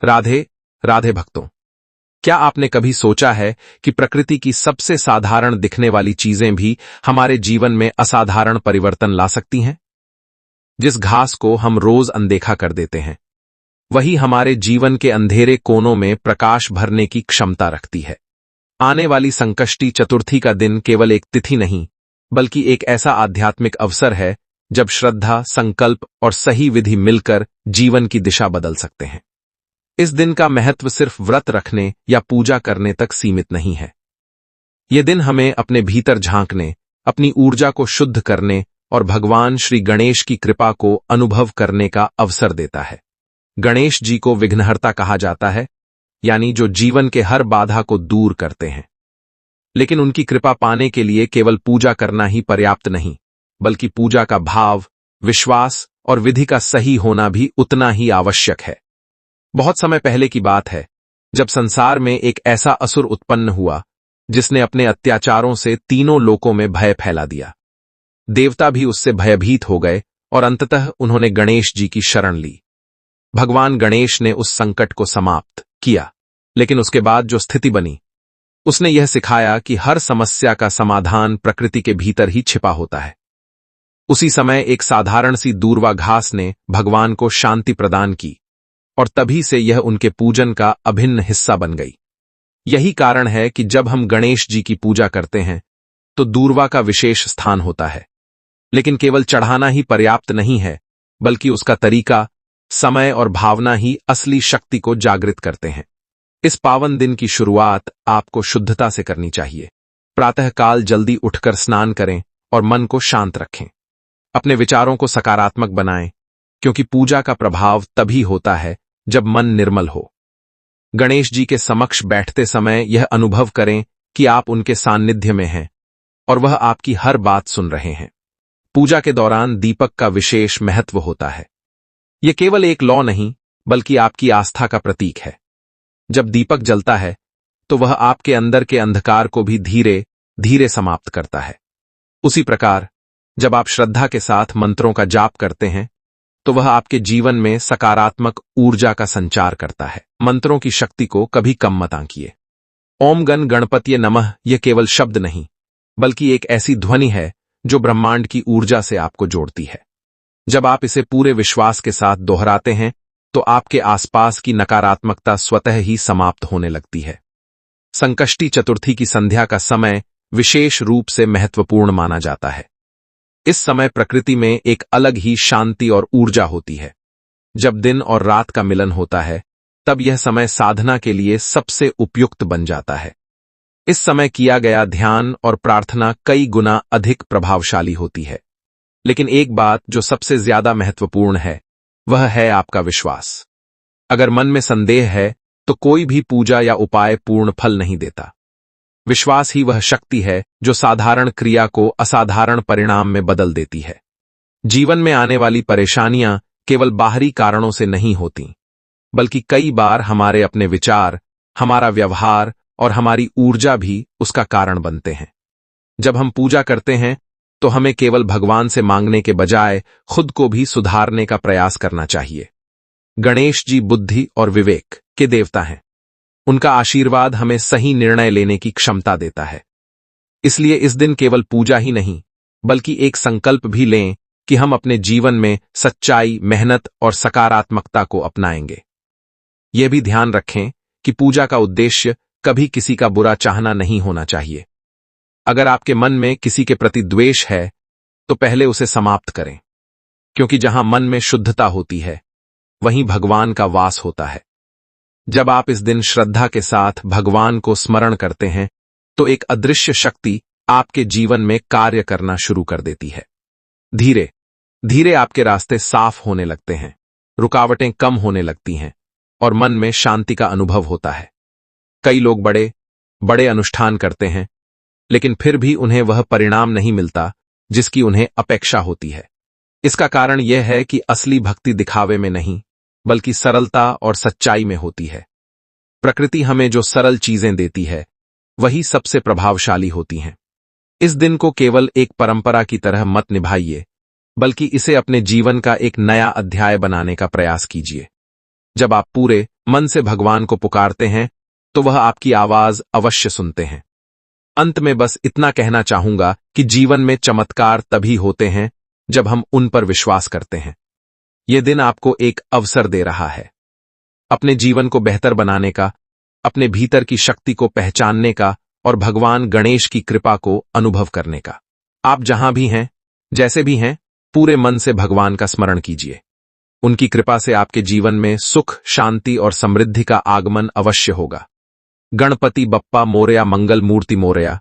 राधे राधे भक्तों, क्या आपने कभी सोचा है कि प्रकृति की सबसे साधारण दिखने वाली चीजें भी हमारे जीवन में असाधारण परिवर्तन ला सकती हैं? जिस घास को हम रोज अनदेखा कर देते हैं, वही हमारे जीवन के अंधेरे कोनों में प्रकाश भरने की क्षमता रखती है। आने वाली संकष्टी चतुर्थी का दिन केवल एक तिथि नहीं, बल्कि एक ऐसा आध्यात्मिक अवसर है जब श्रद्धा, संकल्प और सही विधि मिलकर जीवन की दिशा बदल सकते हैं। इस दिन का महत्व सिर्फ व्रत रखने या पूजा करने तक सीमित नहीं है। यह दिन हमें अपने भीतर झांकने, अपनी ऊर्जा को शुद्ध करने और भगवान श्री गणेश की कृपा को अनुभव करने का अवसर देता है। गणेश जी को विघ्नहर्ता कहा जाता है, यानी जो जीवन के हर बाधा को दूर करते हैं। लेकिन उनकी कृपा पाने के लिए केवल पूजा करना ही पर्याप्त नहीं, बल्कि पूजा का भाव, विश्वास और विधि का सही होना भी उतना ही आवश्यक है। बहुत समय पहले की बात है, जब संसार में एक ऐसा असुर उत्पन्न हुआ जिसने अपने अत्याचारों से तीनों लोकों में भय फैला दिया। देवता भी उससे भयभीत हो गए और अंततः उन्होंने गणेश जी की शरण ली। भगवान गणेश ने उस संकट को समाप्त किया, लेकिन उसके बाद जो स्थिति बनी, उसने यह सिखाया कि हर समस्या का समाधान प्रकृति के भीतर ही छिपा होता है। उसी समय एक साधारण सी दूर्वा घास ने भगवान को शांति प्रदान की और तभी से यह उनके पूजन का अभिन्न हिस्सा बन गई। यही कारण है कि जब हम गणेश जी की पूजा करते हैं तो दूर्वा का विशेष स्थान होता है। लेकिन केवल चढ़ाना ही पर्याप्त नहीं है, बल्कि उसका तरीका, समय और भावना ही असली शक्ति को जागृत करते हैं। इस पावन दिन की शुरुआत आपको शुद्धता से करनी चाहिए। प्रातःकाल जल्दी उठकर स्नान करें और मन को शांत रखें। अपने विचारों को सकारात्मक बनाएं, क्योंकि पूजा का प्रभाव तभी होता है जब मन निर्मल हो। गणेश जी के समक्ष बैठते समय यह अनुभव करें कि आप उनके सान्निध्य में हैं और वह आपकी हर बात सुन रहे हैं। पूजा के दौरान दीपक का विशेष महत्व होता है। यह केवल एक लौ नहीं, बल्कि आपकी आस्था का प्रतीक है। जब दीपक जलता है तो वह आपके अंदर के अंधकार को भी धीरे धीरे समाप्त करता है। उसी प्रकार जब आप श्रद्धा के साथ मंत्रों का जाप करते हैं तो वह आपके जीवन में सकारात्मक ऊर्जा का संचार करता है। मंत्रों की शक्ति को कभी कम मत आंकिए। ओम गण गणपतये नमः यह केवल शब्द नहीं, बल्कि एक ऐसी ध्वनि है जो ब्रह्मांड की ऊर्जा से आपको जोड़ती है। जब आप इसे पूरे विश्वास के साथ दोहराते हैं तो आपके आसपास की नकारात्मकता स्वतः ही समाप्त होने लगती है। संकष्टी चतुर्थी की संध्या का समय विशेष रूप से महत्वपूर्ण माना जाता है। इस समय प्रकृति में एक अलग ही शांति और ऊर्जा होती है। जब दिन और रात का मिलन होता है, तब यह समय साधना के लिए सबसे उपयुक्त बन जाता है। इस समय किया गया ध्यान और प्रार्थना कई गुना अधिक प्रभावशाली होती है। लेकिन एक बात जो सबसे ज्यादा महत्वपूर्ण है, वह है आपका विश्वास। अगर मन में संदेह है तो कोई भी पूजा या उपाय पूर्ण फल नहीं देता। विश्वास ही वह शक्ति है जो साधारण क्रिया को असाधारण परिणाम में बदल देती है। जीवन में आने वाली परेशानियां केवल बाहरी कारणों से नहीं होती, बल्कि कई बार हमारे अपने विचार, हमारा व्यवहार और हमारी ऊर्जा भी उसका कारण बनते हैं। जब हम पूजा करते हैं तो हमें केवल भगवान से मांगने के बजाय खुद को भी सुधारने का प्रयास करना चाहिए। गणेश जी बुद्धि और विवेक के देवता हैं। उनका आशीर्वाद हमें सही निर्णय लेने की क्षमता देता है। इसलिए इस दिन केवल पूजा ही नहीं, बल्कि एक संकल्प भी लें कि हम अपने जीवन में सच्चाई, मेहनत और सकारात्मकता को अपनाएंगे। यह भी ध्यान रखें कि पूजा का उद्देश्य कभी किसी का बुरा चाहना नहीं होना चाहिए। अगर आपके मन में किसी के प्रति द्वेष है, तो पहले उसे समाप्त करें, क्योंकि जहां मन में शुद्धता होती है, वहीं भगवान का वास होता है। जब आप इस दिन श्रद्धा के साथ भगवान को स्मरण करते हैं, तो एक अदृश्य शक्ति आपके जीवन में कार्य करना शुरू कर देती है। धीरे धीरे आपके रास्ते साफ होने लगते हैं, रुकावटें कम होने लगती हैं और मन में शांति का अनुभव होता है। कई लोग बड़े बड़े अनुष्ठान करते हैं, लेकिन फिर भी उन्हें वह परिणाम नहीं मिलता जिसकी उन्हें अपेक्षा होती है। इसका कारण यह है कि असली भक्ति दिखावे में नहीं, बल्कि सरलता और सच्चाई में होती है। प्रकृति हमें जो सरल चीजें देती है, वही सबसे प्रभावशाली होती हैं। इस दिन को केवल एक परंपरा की तरह मत निभाइए, बल्कि इसे अपने जीवन का एक नया अध्याय बनाने का प्रयास कीजिए। जब आप पूरे मन से भगवान को पुकारते हैं तो वह आपकी आवाज अवश्य सुनते हैं। अंत में बस इतना कहना चाहूंगा कि जीवन में चमत्कार तभी होते हैं जब हम उन पर विश्वास करते हैं। यह दिन आपको एक अवसर दे रहा है अपने जीवन को बेहतर बनाने का, अपने भीतर की शक्ति को पहचानने का और भगवान गणेश की कृपा को अनुभव करने का। आप जहां भी हैं, जैसे भी हैं, पूरे मन से भगवान का स्मरण कीजिए। उनकी कृपा से आपके जीवन में सुख, शांति और समृद्धि का आगमन अवश्य होगा। गणपति बप्पा मोरया, मंगल मूर्ति मोरया।